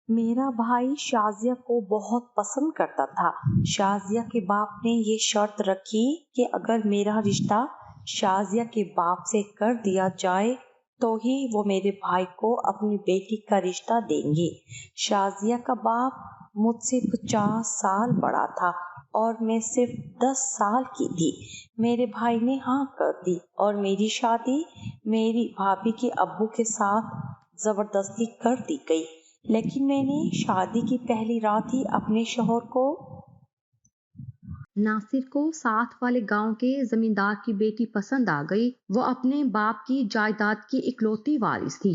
میرا بھائی شازیہ کو بہت پسند کرتا تھا۔ شازیہ کے باپ نے یہ شرط رکھی کہ اگر میرا رشتہ شازیہ کے باپ سے کر دیا جائے تو ہی وہ میرے بھائی کو اپنی بیٹی کا رشتہ دیں گے۔ شازیہ کا باپ مجھ سے 50 سال بڑا تھا اور میں صرف 10 سال کی تھی۔ میرے بھائی نے ہاں کر دی اور میری شادی میری بھابھی کے ابو کے ساتھ زبردستی کر دی گئی، لیکن میں نے شادی کی پہلی رات ہی اپنے شوہر کو ناصر کو ساتھ والے گاؤں کے زمیندار کی بیٹی پسند آ گئی۔ وہ اپنے باپ کی جائیداد کی اکلوتی وارث تھی۔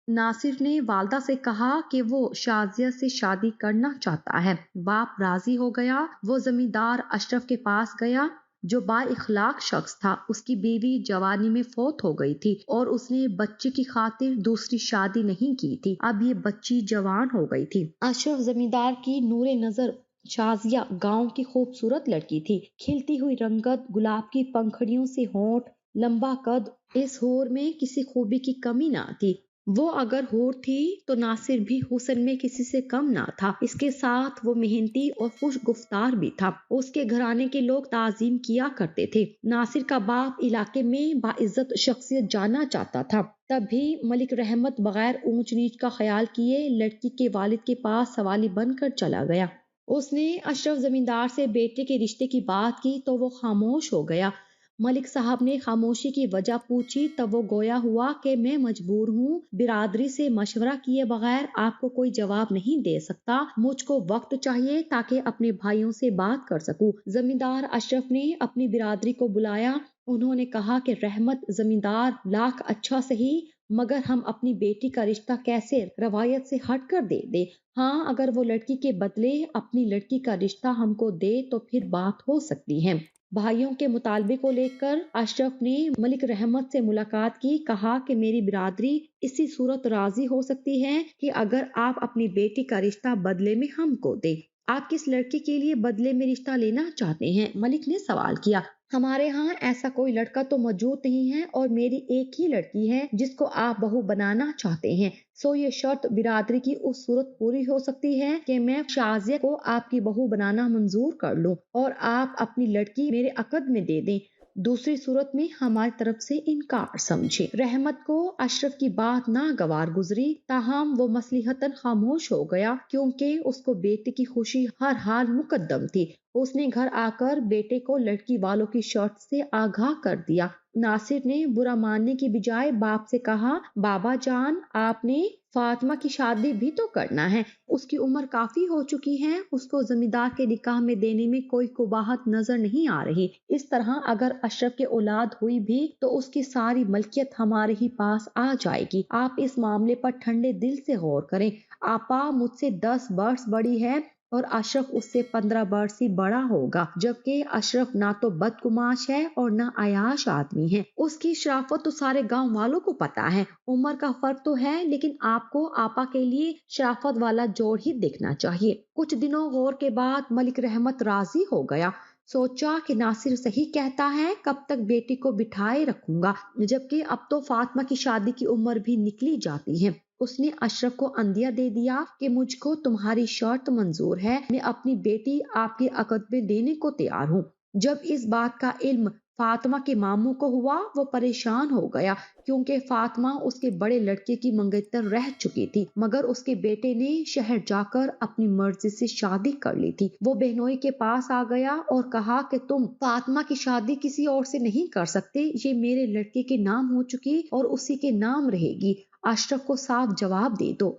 ناصر نے والدہ سے کہا کہ وہ شازیہ سے شادی کرنا چاہتا ہے۔ باپ راضی ہو گیا۔ وہ زمیندار اشرف کے پاس گیا جو با اخلاق شخص تھا۔ اس کی بیوی جوانی میں فوت ہو گئی تھی اور اس نے بچے کی خاطر دوسری شادی نہیں کی تھی۔ اب یہ بچی جوان ہو گئی تھی۔ اشرف زمیندار کی نور نظر شازیہ گاؤں کی خوبصورت لڑکی تھی۔ کھلتی ہوئی رنگت، گلاب کی پنکھڑیوں سے ہونٹ، لمبا قد، اس حور میں کسی خوبی کی کمی نہ تھی۔ وہ اگر حور تھی تو ناصر بھی حسن میں کسی سے کم نہ تھا۔ اس کے ساتھ وہ محنتی اور خوش گفتار بھی تھا۔ اس کے گھرانے کے لوگ تعظیم کیا کرتے تھے۔ ناصر کا باپ علاقے میں باعزت شخصیت جانا چاہتا تھا۔ تب بھی ملک رحمت بغیر اونچ نیچ کا خیال کیے لڑکی کے والد کے پاس سوالی بن کر چلا گیا۔ اس نے اشرف زمیندار سے بیٹے کے رشتے کی بات کی تو وہ خاموش ہو گیا۔ ملک صاحب نے خاموشی کی وجہ پوچھی تب وہ گویا ہوا کہ میں مجبور ہوں، برادری سے مشورہ کیے بغیر آپ کو کوئی جواب نہیں دے سکتا۔ مجھ کو وقت چاہیے تاکہ اپنے بھائیوں سے بات کر سکوں۔ زمیندار اشرف نے اپنی برادری کو بلایا۔ انہوں نے کہا کہ رحمت زمیندار لاکھ اچھا سہی، مگر ہم اپنی بیٹی کا رشتہ کیسے روایت سے ہٹ کر دے دیں؟ ہاں، اگر وہ لڑکی کے بدلے اپنی لڑکی کا رشتہ ہم کو دے تو پھر بات ہو سکتی ہے۔ بھائیوں کے مطالبے کو لے کر اشرف نے ملک رحمت سے ملاقات کی۔ کہا کہ میری برادری اسی صورت راضی ہو سکتی ہے کہ اگر آپ اپنی بیٹی کا رشتہ بدلے میں ہم کو دیں۔ آپ کس لڑکی کے لیے بدلے میں رشتہ لینا چاہتے ہیں؟ ملک نے سوال کیا۔ ہمارے ہاں ایسا کوئی لڑکا تو موجود نہیں ہے اور میری ایک ہی لڑکی ہے جس کو آپ بہو بنانا چاہتے ہیں، سو یہ شرط برادری کی اس صورت پوری ہو سکتی ہے کہ میں شازیہ کو آپ کی بہو بنانا منظور کر لوں اور آپ اپنی لڑکی میرے عقد میں دے دیں۔ دوسری صورت میں ہماری طرف سے انکار سمجھے۔ رحمت کو اشرف کی بات ناگوار گزری، تاہم وہ مصلحتاً خاموش ہو گیا کیونکہ اس کو بیٹے کی خوشی ہر حال مقدم تھی۔ اس نے گھر آ کر بیٹے کو لڑکی والوں کی شرط سے آگاہ کر دیا۔ ناصر نے برا ماننے کی بجائے باپ سے کہا، بابا جان، آپ نے فاطمہ کی شادی بھی تو کرنا ہے۔ اس کی عمر کافی ہو چکی ہے، اس کو زمیندار کے نکاح میں دینے میں کوئی قباحت نظر نہیں آ رہی۔ اس طرح اگر اشرف کے اولاد ہوئی بھی تو اس کی ساری ملکیت ہمارے ہی پاس آ جائے گی۔ آپ اس معاملے پر ٹھنڈے دل سے غور کریں۔ آپا مجھ سے 10 برس بڑی ہے اور اشرف اس سے 15 برس ہی بڑا ہوگا، جبکہ اشرف نہ تو بدگماش ہے اور نہ عیاش آدمی ہے۔ اس کی شرافت تو سارے گاؤں والوں کو پتا ہے۔ عمر کا فرق تو ہے لیکن آپ کو آپا کے لیے شرافت والا جوڑ ہی دیکھنا چاہیے۔ کچھ دنوں غور کے بعد ملک رحمت راضی ہو گیا۔ سوچا کہ ناصر صحیح کہتا ہے، کب تک بیٹی کو بٹھائے رکھوں گا، جبکہ اب تو فاطمہ کی شادی کی عمر بھی نکلی جاتی ہے۔ اس نے اشرف کو عندیہ دے دیا کہ مجھ کو تمہاری شرط منظور ہے، میں اپنی بیٹی آپ کے عقد میں دینے کو تیار ہوں۔ جب اس بات کا علم فاطمہ کے ماموں کو ہوا وہ پریشان ہو گیا کیونکہ فاطمہ اس کے بڑے لڑکے کی منگیتر رہ چکی تھی، مگر اس کے بیٹے نے شہر جا کر اپنی مرضی سے شادی کر لی تھی۔ وہ بہنوئی کے پاس آ گیا اور کہا کہ تم فاطمہ کی شادی کسی اور سے نہیں کر سکتے، یہ میرے لڑکے کے نام ہو چکی اور اسی کے نام رہے گی۔ اشرف کو صاف جواب دے دو۔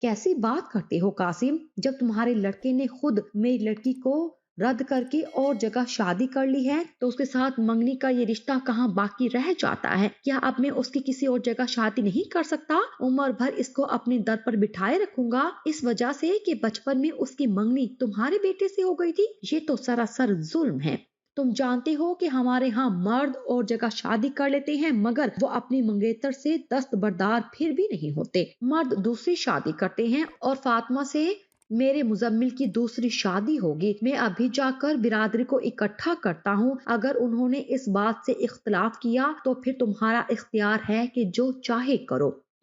کیسی بات کرتے ہو قاسم، جب تمہارے لڑکے نے خود میری لڑکی کو رد کر کے اور جگہ شادی کر لی ہے تو اس کے ساتھ منگنی کا یہ رشتہ کہاں باقی رہ جاتا ہے؟ کیا اب میں اس کی کسی اور جگہ شادی نہیں کر سکتا؟ عمر بھر اس کو اپنے در پر بٹھائے رکھوں گا اس وجہ سے کہ بچپن میں اس کی منگنی تمہارے بیٹے سے ہو گئی تھی؟ یہ تو سراسر ظلم ہے۔ تم جانتے ہو کہ ہمارے ہاں مرد اور جگہ شادی کر لیتے ہیں مگر وہ اپنی منگیتر سے دستبردار پھر بھی نہیں ہوتے۔ مرد دوسری شادی کرتے ہیں اور فاطمہ سے میرے مزمل کی دوسری شادی ہوگی۔ میں ابھی جا کر برادری کو اکٹھا کرتا ہوں، اگر انہوں نے اس بات سے اختلاف کیا تو پھر تمہارا اختیار ہے کہ جو چاہے کرو۔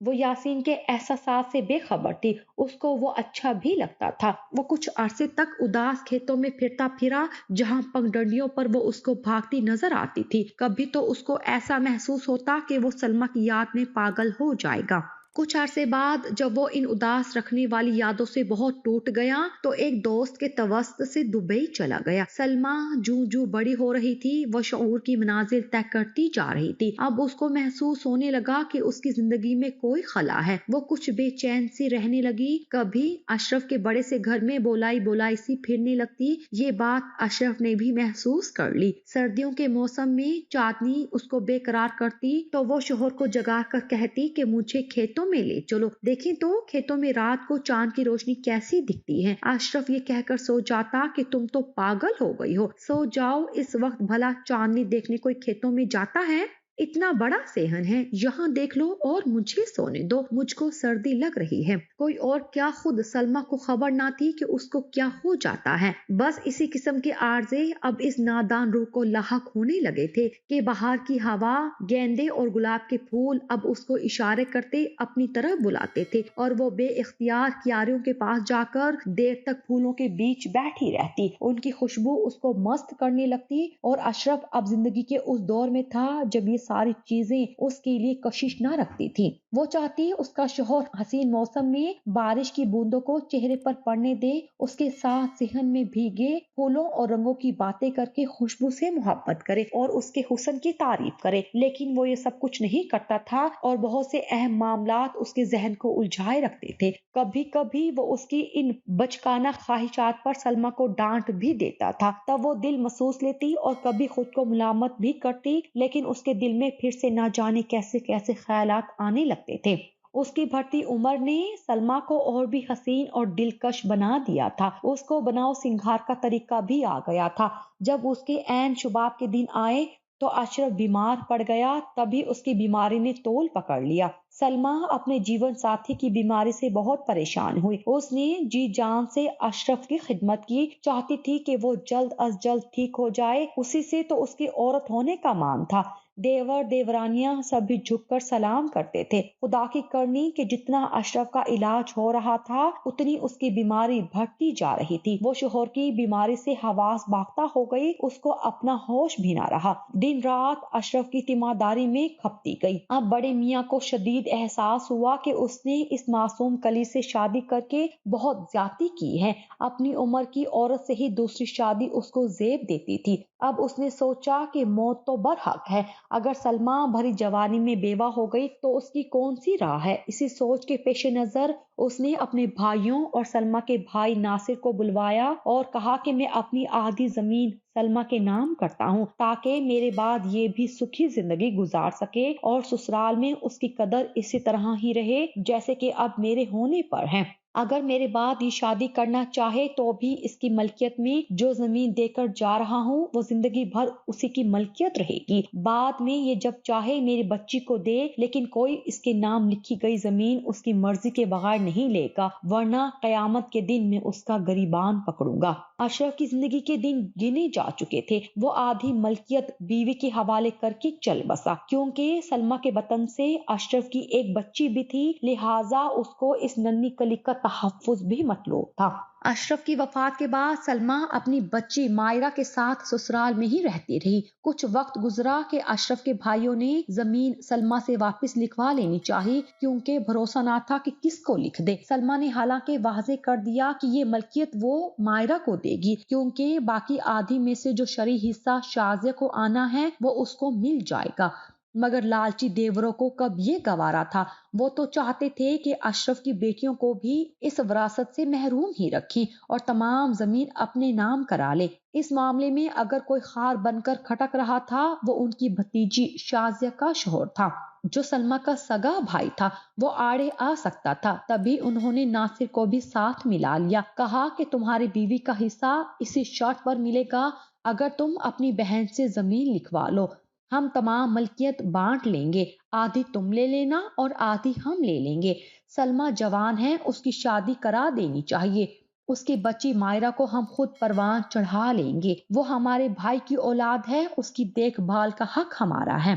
وہ یاسین کے احساسات سے بے خبر تھی، اس کو وہ اچھا بھی لگتا تھا۔ وہ کچھ عرصے تک اداس کھیتوں میں پھرتا پھرا جہاں پگڈنڈیوں پر وہ اس کو بھاگتی نظر آتی تھی۔ کبھی تو اس کو ایسا محسوس ہوتا کہ وہ سلمیٰ کی یاد میں پاگل ہو جائے گا۔ کچھ عرصے بعد جب وہ ان اداس رکھنے والی یادوں سے بہت ٹوٹ گیا تو ایک دوست کے توسط سے دبئی چلا گیا۔ سلمیٰ جوں بڑی ہو رہی تھی وہ شعور کی منازل طے کرتی جا رہی تھی۔ اب اس کو محسوس ہونے لگا کہ اس کی زندگی میں کوئی خلا ہے۔ وہ کچھ بے چین سی رہنے لگی، کبھی اشرف کے بڑے سے گھر میں بولائی سی پھرنے لگتی۔ یہ بات اشرف نے بھی محسوس کر لی۔ سردیوں کے موسم میں چاندنی اس کو بے قرار کرتی تو وہ شوہر کو جگا کر کہتی کہ مجھے کھیتوں میں لے چلو، دیکھیں تو کھیتوں میں رات کو چاند کی روشنی کیسی دکھتی ہے۔ اشرف یہ کہہ کر سو جاتا کہ تم تو پاگل ہو گئی ہو، سو جاؤ، اس وقت بھلا چاندنی دیکھنے کوئی کھیتوں میں جاتا ہے؟ اتنا بڑا صحن ہے، یہاں دیکھ لو اور مجھے سونے دو، مجھ کو سردی لگ رہی ہے۔ کوئی اور کیا خود سلمیٰ کو خبر نہ تھی کہ اس کو کیا ہو جاتا ہے۔ بس اسی قسم کے عارضے اب اس نادان روح کو لاحق ہونے لگے تھے کہ بہار کی ہوا، گیندے اور گلاب کے پھول اب اس کو اشارے کرتے اپنی طرف بلاتے تھے اور وہ بے اختیار کیاریوں کے پاس جا کر دیر تک پھولوں کے بیچ بیٹھی رہتی۔ ان کی خوشبو اس کو مست کرنے لگتی اور اشرف اب زندگی کے اس دور میں تھا جب یہ ساری چیزیں اس کے لیے کشش نہ رکھتی تھی۔ وہ چاہتی اس کا شوہر حسین موسم میں بارش کی بوندوں کو چہرے پر پڑنے دے، اس کے ساتھ صحن میں بھیگے پھولوں اور رنگوں کی باتیں کر کے خوشبو سے محبت کرے اور اس کے حسن کی تعریف کرے، لیکن وہ یہ سب کچھ نہیں کرتا تھا اور بہت سے اہم معاملات اس کے ذہن کو الجھائے رکھتے تھے۔ کبھی کبھی وہ اس کی ان بچکانہ خواہشات پر سلمیٰ کو ڈانٹ بھی دیتا تھا، تب وہ دل محسوس لیتی اور کبھی خود کو ملامت بھی کرتی، لیکن اس کے دل میں پھر سے نہ جانے کیسے کیسے خیالات آنے لگتے تھے۔ اس کی بڑھتی عمر نے سلمیٰ کو اور بھی حسین اور دلکش بنا دیا تھا۔ اس کو بناؤ سنگھار کا طریقہ بھی آ گیا تھا۔ جب اس کے عین شباب کے دن آئے تو اشرف بیمار پڑ گیا، تبھی اس کی بیماری نے طول پکڑ لیا۔ سلمیٰ اپنے جیون ساتھی کی بیماری سے بہت پریشان ہوئی۔ اس نے جی جان سے اشرف کی خدمت کی، چاہتی تھی کہ وہ جلد از جلد ٹھیک ہو جائے، اسی سے تو اس کی عورت ہونے کا مان تھا۔ دیور دیورانیاں سبھی جھک کر سلام کرتے تھے۔ خدا کی کرنی کہ جتنا اشرف کا علاج ہو رہا تھا اتنی اس کی بیماری بڑھتی جا رہی تھی۔ وہ شوہر کی بیماری سے حواس باختہ ہو گئی، اس کو اپنا ہوش بھی نہ رہا، دن رات اشرف کی تیمارداری میں کھپتی گئی۔ اب بڑے میاں کو شدید احساس ہوا کہ اس نے اس معصوم کلی سے شادی کر کے بہت زیادتی کی ہے۔ اپنی عمر کی عورت سے ہی دوسری شادی اس کو زیب دیتی تھی۔ اب اس نے سوچا کہ موت تو برحق ہے، اگر سلمیٰ بھری جوانی میں بیوہ ہو گئی تو اس کی کون سی راہ ہے۔ اسی سوچ کے پیش نظر اس نے اپنے بھائیوں اور سلمیٰ کے بھائی ناصر کو بلوایا اور کہا کہ میں اپنی آدھی زمین سلمیٰ کے نام کرتا ہوں تاکہ میرے بعد یہ بھی سکھی زندگی گزار سکے اور سسرال میں اس کی قدر اسی طرح ہی رہے جیسے کہ اب میرے ہونے پر ہے۔ اگر میرے بعد یہ شادی کرنا چاہے تو بھی اس کی ملکیت میں جو زمین دے کر جا رہا ہوں وہ زندگی بھر اسی کی ملکیت رہے گی۔ بعد میں یہ جب چاہے میری بچی کو دے، لیکن کوئی اس کے نام لکھی گئی زمین اس کی مرضی کے بغیر نہیں لے گا، ورنہ قیامت کے دن میں اس کا گریبان پکڑوں گا۔ اشرف کی زندگی کے دن گنے جا چکے تھے۔ وہ آدھی ملکیت بیوی کے حوالے کر کے چل بسا، کیونکہ سلمیٰ کے بطن سے اشرف کی ایک بچی بھی تھی، لہٰذا اس کو اس ننھی کلی کا تحفظ بھی مطلوب تھا۔ اشرف کی وفات کے بعد سلمیٰ اپنی بچی مائرہ کے ساتھ سسرال میں ہی رہتی رہی۔ کچھ وقت گزرا کہ اشرف کے بھائیوں نے زمین سلمیٰ سے واپس لکھوا لینی چاہی، کیونکہ بھروسہ نہ تھا کہ کس کو لکھ دے۔ سلمیٰ نے حالانکہ واضح کر دیا کہ یہ ملکیت وہ مائرہ کو دے گی، کیونکہ باقی آدھی میں سے جو شرعی حصہ شازیہ کو آنا ہے وہ اس کو مل جائے گا۔ مگر لالچی دیوروں کو کب یہ گوارا تھا، وہ تو چاہتے تھے کہ اشرف کی بیٹیوں کو بھی اس وراثت سے محروم ہی رکھیں اور تمام زمین اپنے نام کرا لے۔ اس معاملے میں اگر کوئی خار بن کر کھٹک رہا تھا وہ ان کی بھتیجی شازیہ کا شوہر تھا، جو سلمیٰ کا سگا بھائی تھا۔ وہ آڑے آ سکتا تھا، تبھی انہوں نے ناصر کو بھی ساتھ ملا لیا، کہا کہ تمہاری بیوی کا حصہ اسی شرط پر ملے گا اگر تم اپنی بہن سے زمین لکھوا لو، ہم تمام ملکیت بانٹ لیں گے، آدھی تم لے لینا اور آدھی ہم لے لیں گے۔ سلمیٰ جوان ہے، اس کی شادی کرا دینی چاہیے، اس کی بچی مائرہ کو ہم خود پروان چڑھا لیں گے، وہ ہمارے بھائی کی اولاد ہے، اس کی دیکھ بھال کا حق ہمارا ہے۔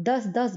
10-10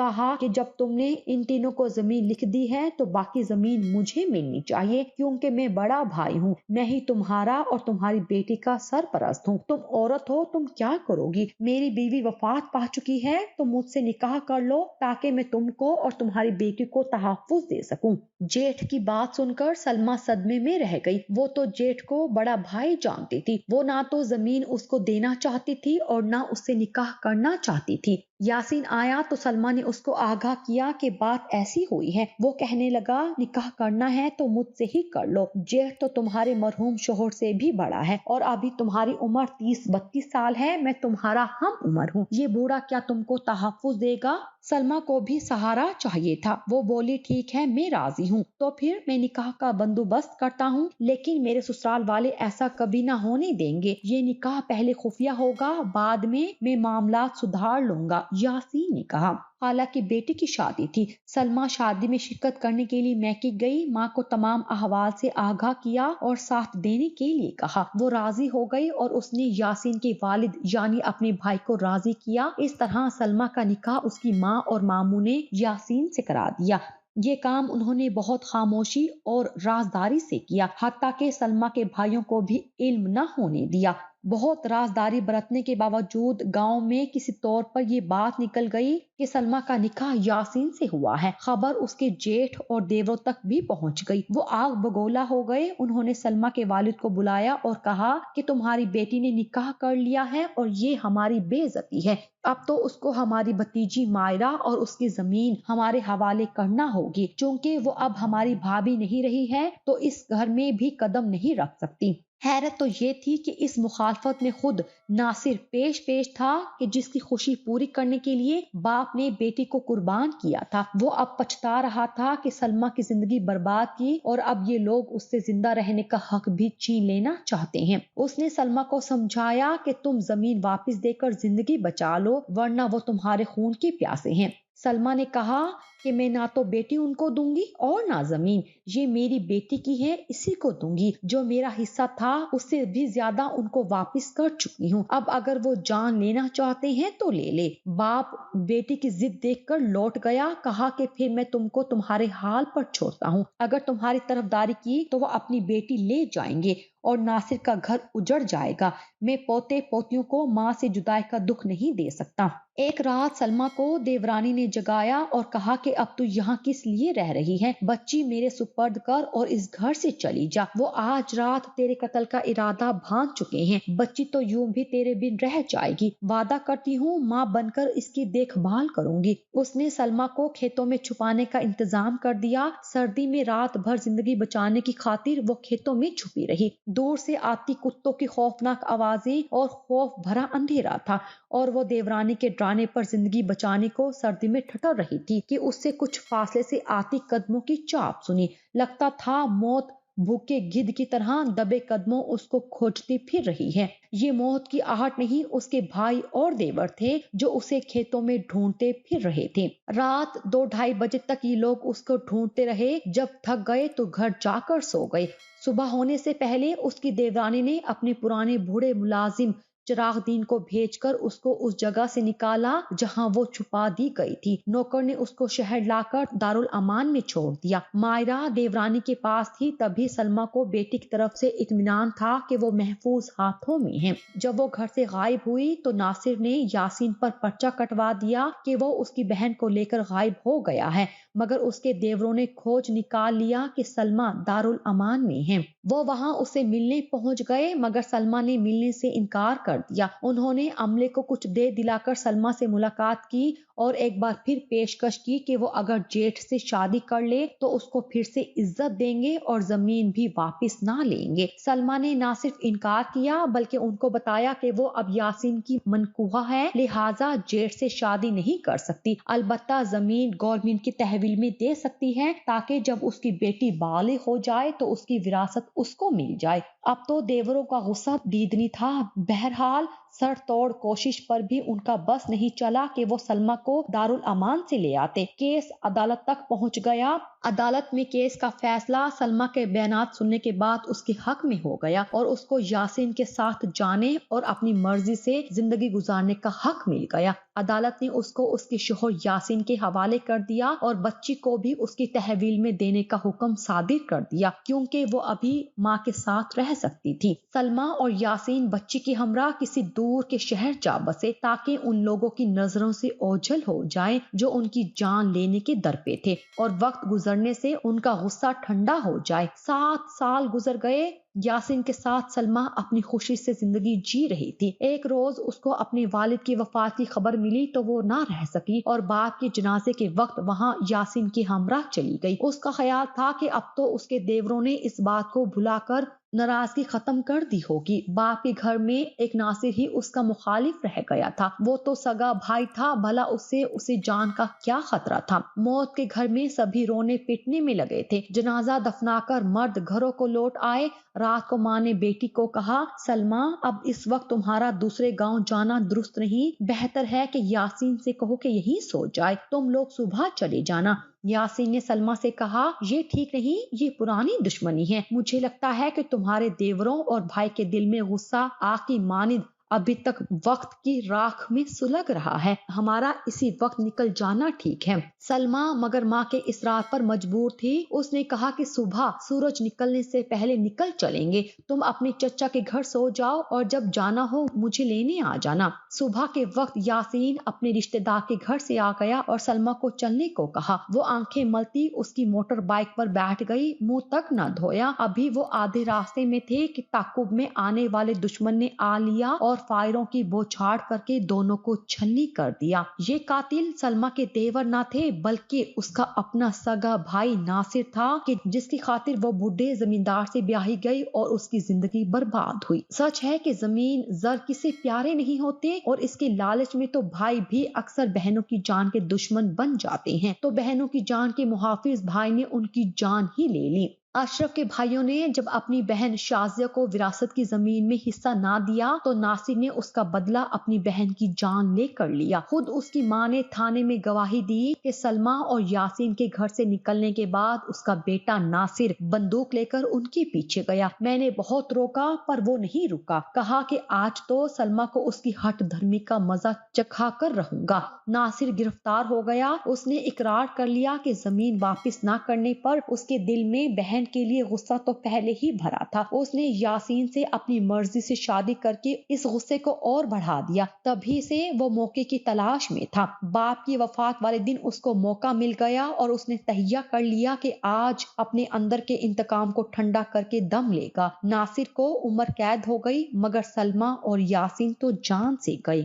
کہا کہ جب تم نے ان تینوں کو زمین لکھ دی ہے تو باقی زمین مجھے ملنی چاہیے، کیونکہ میں بڑا بھائی ہوں، میں ہی تمہارا اور تمہاری بیٹی کا سرپرست ہوں۔ تم عورت ہو، تم کیا کرو گی؟ میری بیوی وفات پا چکی ہے تو مجھ سے نکاح کر لو تاکہ میں تم کو اور تمہاری بیٹی کو تحفظ دے سکوں۔ جیٹھ کی بات سن کر سلمیٰ صدمے میں رہ گئی۔ وہ تو جیٹھ کو بڑا بھائی جانتی تھی، وہ نہ تو زمین اس کو دینا چاہتی تھی اور نہ اس سے نکاح کرنا چاہتی تھی۔ یاسین آیا تو سلمیٰ نے اس کو آگاہ کیا کہ بات ایسی ہوئی ہے۔ وہ کہنے لگا، نکاح کرنا ہے تو مجھ سے ہی کر لو، جیٹھ تو تمہارے مرحوم شوہر سے بھی بڑا ہے اور ابھی تمہاری عمر 30-32 سال ہے، میں تمہارا ہم عمر ہوں، یہ بوڑھا کیا تم کو تحفظ دے گا؟ سلمیٰ کو بھی سہارا چاہیے تھا۔ وہ بولی، ٹھیک ہے، میں راضی ہوں، تو پھر میں نکاح کا بندوبست کرتا ہوں، لیکن میرے سسرال والے ایسا کبھی نہ ہونے دیں گے۔ یہ نکاح پہلے خفیہ ہوگا، بعد میں معاملات سدھار لوں گا، یاسین نے کہا۔ حالانکہ بیٹی کی شادی تھی، سلمیٰ شادی میں شرکت کرنے کے لیے میکے گئی، ماں کو تمام احوال سے آگاہ کیا اور ساتھ دینے کے لیے کہا۔ وہ راضی ہو گئی اور اس نے یاسین کے والد یعنی اپنے بھائی کو راضی کیا۔ اس طرح سلمیٰ کا نکاح اس کی ماں اور ماموں نے یاسین سے کرا دیا۔ یہ کام انہوں نے بہت خاموشی اور رازداری سے کیا، حتیٰ کہ سلمیٰ کے بھائیوں کو بھی علم نہ ہونے دیا۔ بہت رازداری برتنے کے باوجود گاؤں میں کسی طور پر یہ بات نکل گئی کہ سلمیٰ کا نکاح یاسین سے ہوا ہے۔ خبر اس کے جیٹھ اور دیوروں تک بھی پہنچ گئی۔ وہ آگ بگولا ہو گئے۔ انہوں نے سلمیٰ کے والد کو بلایا اور کہا کہ تمہاری بیٹی نے نکاح کر لیا ہے اور یہ ہماری بے عزتی ہے۔ اب تو اس کو ہماری بھتیجی مائرہ اور اس کی زمین ہمارے حوالے کرنا ہوگی، چونکہ وہ اب ہماری بھابھی نہیں رہی ہے تو اس گھر میں بھی قدم نہیں رکھ سکتی۔ حیرت تو یہ تھی کہ اس مخالفت میں خود ناصر پیش تھا کہ جس کی خوشی پوری کرنے کے لیے باپ نے بیٹی کو قربان کیا تھا۔ وہ اب پچھتا رہا تھا کہ سلمیٰ کی زندگی برباد کی اور اب یہ لوگ اس سے زندہ رہنے کا حق بھی چھین لینا چاہتے ہیں۔ اس نے سلمیٰ کو سمجھایا کہ تم زمین واپس دے کر زندگی بچا لو، ورنہ وہ تمہارے خون کے پیاسے ہیں۔ سلمیٰ نے کہا کہ میں نہ تو بیٹی ان کو دوں گی اور نہ زمین، یہ میری بیٹی کی ہے، اسی کو دوں گی۔ جو میرا حصہ تھا اس سے بھی زیادہ ان کو واپس کر چکی ہوں، اب اگر وہ جان لینا چاہتے ہیں تو لے لے۔ باپ بیٹی کی ضد دیکھ کر لوٹ گیا، کہا کہ پھر میں تم کو تمہارے حال پر چھوڑتا ہوں، اگر تمہاری طرفداری کی تو وہ اپنی بیٹی لے جائیں گے اور ناصر کا گھر اجڑ جائے گا۔ میں پوتے پوتیوں کو ماں سے جدائی کا دکھ نہیں دے سکتا۔ ایک رات سلمیٰ کو دیورانی نے جگایا اور کہا کہ اب تو یہاں کس لیے رہ رہی ہے؟ بچی میرے سپرد کر اور اس گھر سے چلی جا۔ وہ آج رات تیرے قتل کا ارادہ باندھ چکے ہیں، بچی تو یوں بھی تیرے بن رہ جائے گی، وعدہ کرتی ہوں ماں بن کر اس کی دیکھ بھال کروں گی۔ اس نے سلمیٰ کو کھیتوں میں چھپانے کا انتظام کر دیا۔ سردی میں رات بھر زندگی بچانے کی خاطر وہ کھیتوں میں چھپی رہی۔ دور سے آتی کتوں کی خوفناک آوازیں اور خوف بھرا اندھیرا تھا اور وہ دیورانی کے ڈرانے پر زندگی بچانے کو سردی میں ٹھٹر رہی تھی کہ اس سے کچھ فاصلے سے آتی قدموں کی چاپ سنی۔ لگتا تھا موت بھوکے گدھ کی طرح دبے قدموں اس کو کھوجتی پھر رہی ہے۔ یہ موت کی آہٹ نہیں، اس کے بھائی اور دیور تھے جو اسے کھیتوں میں ڈھونڈتے پھر رہے تھے۔ رات 2-2:30 بجے تک یہ لوگ اس کو ڈھونڈتے رہے، جب تھک گئے تو گھر جا کر سو گئے۔ صبح ہونے سے پہلے اس کی دیورانی نے اپنے پرانے بوڑھے ملازم چراغ دین کو بھیج کر اس کو اس جگہ سے نکالا جہاں وہ چھپا دی گئی تھی۔ نوکر نے اس کو شہر لا کر دارالامان میں چھوڑ دیا۔ مائرہ دیورانی کے پاس تھی، تبھی سلمیٰ کو بیٹی کی طرف سے اطمینان تھا کہ وہ محفوظ ہاتھوں میں ہیں۔ جب وہ گھر سے غائب ہوئی تو ناصر نے یاسین پر پرچہ کٹوا دیا کہ وہ اس کی بہن کو لے کر غائب ہو گیا ہے، مگر اس کے دیوروں نے کھوج نکال لیا کہ سلمیٰ دارالامان میں ہیں۔ وہ وہاں اسے ملنے پہنچ گئے، مگر سلمیٰ نے ملنے سے انکار کر دیا۔ انہوں نے عملے کو کچھ دے دلا کر سلمیٰ سے ملاقات کی اور ایک بار پھر پیشکش کی کہ وہ اگر جیٹھ سے شادی کر لے تو اس کو پھر سے عزت دیں گے اور زمین بھی واپس نہ لیں گے۔ سلمیٰ نے نہ صرف انکار کیا بلکہ ان کو بتایا کہ وہ اب یاسین کی منکوحہ ہے، لہٰذا جیٹھ سے شادی نہیں کر سکتی، البتہ زمین گورنمنٹ کی تحویل میں دے سکتی ہے تاکہ جب اس کی بیٹی بالغ ہو جائے تو اس کی وراثت اس کو مل جائے۔ اب تو دیوروں کا غصہ دیدنی تھا۔ بہرحال سر توڑ کوشش پر بھی ان کا بس نہیں چلا کہ وہ سلمیٰ کو دارالامان سے لے آتے۔ کیس عدالت تک پہنچ گیا۔ عدالت میں کیس کا فیصلہ سلمیٰ کے بیانات سننے کے بعد اس کے حق میں ہو گیا اور اس کو یاسین کے ساتھ جانے اور اپنی مرضی سے زندگی گزارنے کا حق مل گیا۔ عدالت نے اس کو اس کے شوہر یاسین کے حوالے کر دیا اور بچی کو بھی اس کی تحویل میں دینے کا حکم صادر کر دیا کیونکہ وہ ابھی ماں کے ساتھ رہ سکتی تھی۔ سلمیٰ اور یاسین بچی کے ہمراہ کسی دور کے شہر جا بسے تاکہ ان لوگوں کی نظروں سے اوجھل ہو جائیں جو ان کی جان لینے کے در پہ تھے اور وقت گزرنے سے ان کا غصہ ٹھنڈا ہو جائے۔ 7 سال گزر گئے۔ یاسین کے ساتھ سلمیٰ اپنی خوشی سے زندگی جی رہی تھی۔ ایک روز اس کو اپنے والد کی وفات کی خبر ملی تو وہ نہ رہ سکی اور باپ کے جنازے کے وقت وہاں یاسین کے ہمراہ چلی گئی۔ اس کا خیال تھا کہ اب تو اس کے دیوروں نے اس بات کو بھلا کر ناراضگی ختم کر دی ہوگی۔ باپ کے گھر میں ایک ناصر ہی اس کا مخالف رہ گیا تھا۔ وہ تو سگا بھائی تھا، بھلا اسے جان کا کیا خطرہ تھا۔ موت کے گھر میں سبھی رونے پیٹنے میں لگے تھے۔ جنازہ دفنا کر مرد گھروں کو لوٹ آئے۔ رات کو ماں نے بیٹی کو کہا، سلمیٰ اب اس وقت تمہارا دوسرے گاؤں جانا درست نہیں، بہتر ہے کہ یاسین سے کہو کہ یہیں سو جائے، تم لوگ صبح چلے جانا۔ یاسین نے سلمیٰ سے کہا، یہ ٹھیک نہیں، یہ پرانی دشمنی ہے، مجھے لگتا ہے کہ تمہارے دیوروں اور بھائی کے دل میں غصہ آگ کی مانند ابھی تک وقت کی راکھ میں سلگ رہا ہے، ہمارا اسی وقت نکل جانا ٹھیک ہے۔ سلمیٰ مگر ماں کے اصرار پر مجبور تھی۔ اس نے کہا کہ صبح سورج نکلنے سے پہلے نکل چلیں گے، تم اپنے چچا کے گھر سو جاؤ اور جب جانا ہو مجھے لینے آ جانا۔ صبح کے وقت یاسین اپنے رشتہ دار کے گھر سے آ گیا اور سلمیٰ کو چلنے کو کہا۔ وہ آنکھیں ملتی اس کی موٹر بائیک پر بیٹھ گئی، منہ تک نہ دھویا۔ ابھی وہ آدھے راستے میں تھے کہ تعاقب میں آنے والے دشمن نے آ لیا اور فائروں کی بوچھاڑ کر کے دونوں کو چھلنی کر دیا۔ یہ قاتل سلمیٰ کے دیور نہ تھے بلکہ اس کا اپنا سگا بھائی ناصر تھا کہ جس کی خاطر وہ بوڑھے زمیندار سے بیاہی گئی اور اس کی زندگی برباد ہوئی۔ سچ ہے کہ زمین زر کسے پیارے نہیں ہوتے اور اس کے لالچ میں تو بھائی بھی اکثر بہنوں کی جان کے دشمن بن جاتے ہیں، تو بہنوں کی جان کے محافظ بھائی نے ان کی جان ہی لے لی۔ اشرف کے بھائیوں نے جب اپنی بہن شازیہ کو وراثت کی زمین میں حصہ نہ دیا تو ناصر نے اس کا بدلہ اپنی بہن کی جان لے کر لیا۔ خود اس کی ماں نے تھانے میں گواہی دی کہ سلمیٰ اور یاسین کے گھر سے نکلنے کے بعد اس کا بیٹا ناصر بندوق لے کر ان کے پیچھے گیا۔ میں نے بہت روکا پر وہ نہیں رکا، کہا کہ آج تو سلمیٰ کو اس کی ہٹ دھرمی کا مزہ چکھا کر رہوں گا۔ ناصر گرفتار ہو گیا۔ اس نے اقرار کر لیا کہ زمین واپس نہ کرنے پر اس کے دل میں بہن کے لیے غصہ تو پہلے ہی بھرا تھا۔ اس نے یاسین سے اپنی مرضی سے شادی کر کے اس غصے کو اور بڑھا دیا۔ تبھی سے وہ موقع کی تلاش میں تھا۔ باپ کی وفات والے دن اس کو موقع مل گیا اور اس نے تہیہ کر لیا کہ آج اپنے اندر کے انتقام کو ٹھنڈا کر کے دم لے گا۔ ناصر کو عمر قید ہو گئی مگر سلمیٰ اور یاسین تو جان سے گئے۔